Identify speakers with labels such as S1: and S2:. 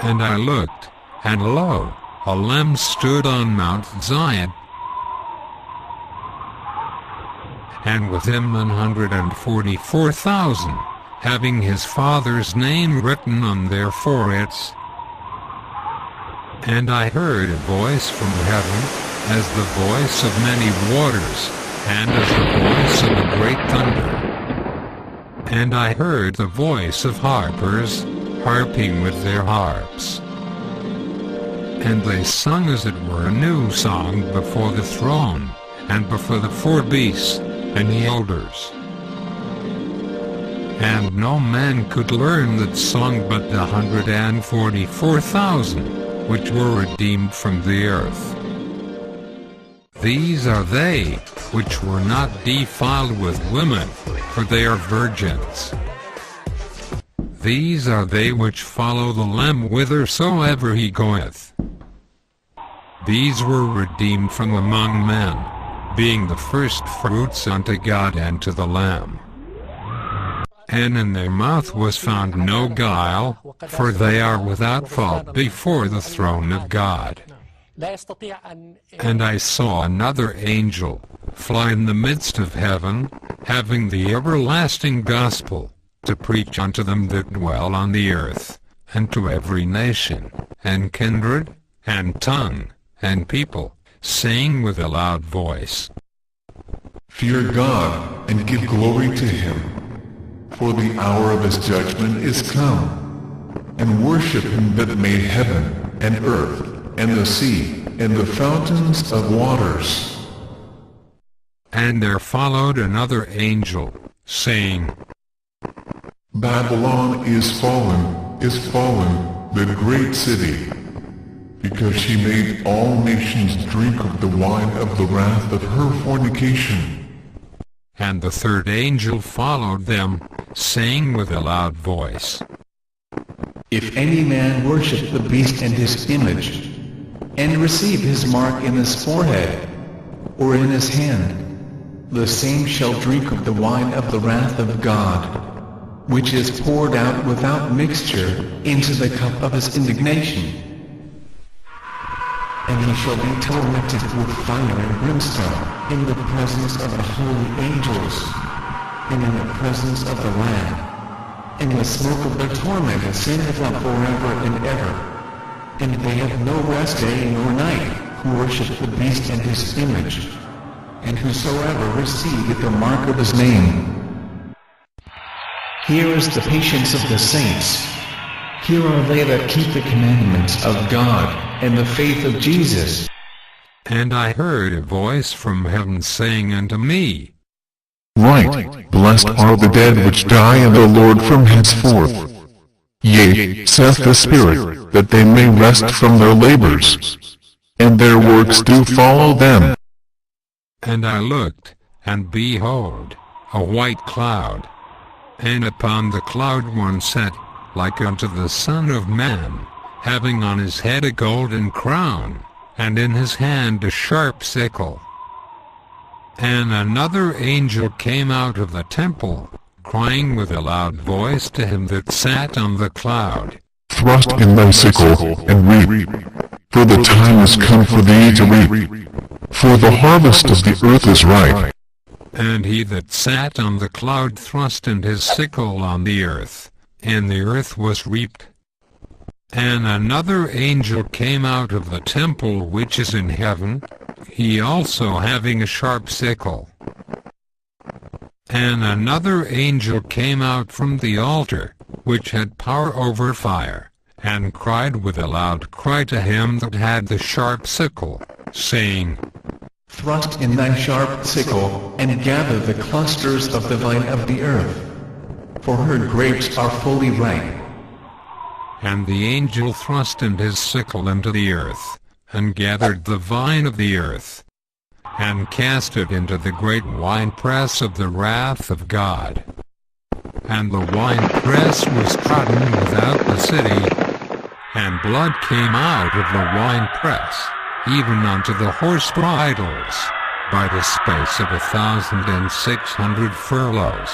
S1: And I looked, and lo, a Lamb stood on Mount Zion, and with him 144,000, having his Father's name written on their foreheads. And I heard a voice from heaven, as the voice of many waters, and as the voice of a great thunder. And I heard the voice of harpers, harping with their harps. And they sung as it were a new song before the throne, and before the four beasts, and the elders. And no man could learn that song but the 144,000, which were redeemed from the earth. These are they which were not defiled with women, for they are virgins. These are they which follow the Lamb whithersoever he goeth. These were redeemed from among men, being the firstfruits unto God and to the Lamb. And in their mouth was found no guile, for they are without fault before the throne of God. And I saw another angel fly in the midst of heaven, having the everlasting gospel, to preach unto them that dwell on the earth, and to every nation, and kindred, and tongue, and people, saying with a loud voice,
S2: Fear God, and give glory to him, for the hour of his judgment is come. And worship him that made heaven, and earth, and the sea, and the fountains of waters.
S1: And there followed another angel, saying,
S2: Babylon is fallen, the great city, because she made all nations drink of the wine of the wrath of her fornication.
S1: And the third angel followed them, saying with a loud voice,
S3: If any man worship the beast and his image, and receive his mark in his forehead, or in his hand, the same shall drink of the wine of the wrath of God, which is poured out without mixture into the cup of his indignation.
S4: And he shall be tormented with fire and brimstone, in the presence of the holy angels, and in the presence of the Lamb. And the smoke of their torment ascendeth up forever and ever. And they have no rest day nor night, who worship the beast and his image, and whosoever receiveth the mark of his name.
S3: Here is the patience of the saints. Here are they that keep the commandments of God, and the faith of Jesus.
S1: And I heard a voice from heaven saying unto me,
S2: Right, blessed are the dead which die in the Lord from henceforth. Yea, saith the Spirit, that they may rest from their labors, and their works do follow them.
S1: And I looked, and behold, a white cloud, and upon the cloud one sat, like unto the Son of Man, having on his head a golden crown, and in his hand a sharp sickle. And another angel came out of the temple, crying with a loud voice to him that sat on the cloud,
S2: Thrust in thy sickle, and reap, for the time is come for thee to reap, for the harvest of the earth is ripe.
S1: And he that sat on the cloud thrust in his sickle on the earth, and the earth was reaped. And another angel came out of the temple which is in heaven, he also having a sharp sickle. And another angel came out from the altar, which had power over fire, and cried with a loud cry to him that had the sharp sickle, saying,
S3: Thrust in thy sharp sickle, and gather the clusters of the vine of the earth, for her grapes are fully ripe.
S1: And the angel thrust in his sickle into the earth, and gathered the vine of the earth, and cast it into the great winepress of the wrath of God. And the winepress was trodden without the city, and blood came out of the winepress, even unto the horse bridles, by the space of 1,600 furlongs.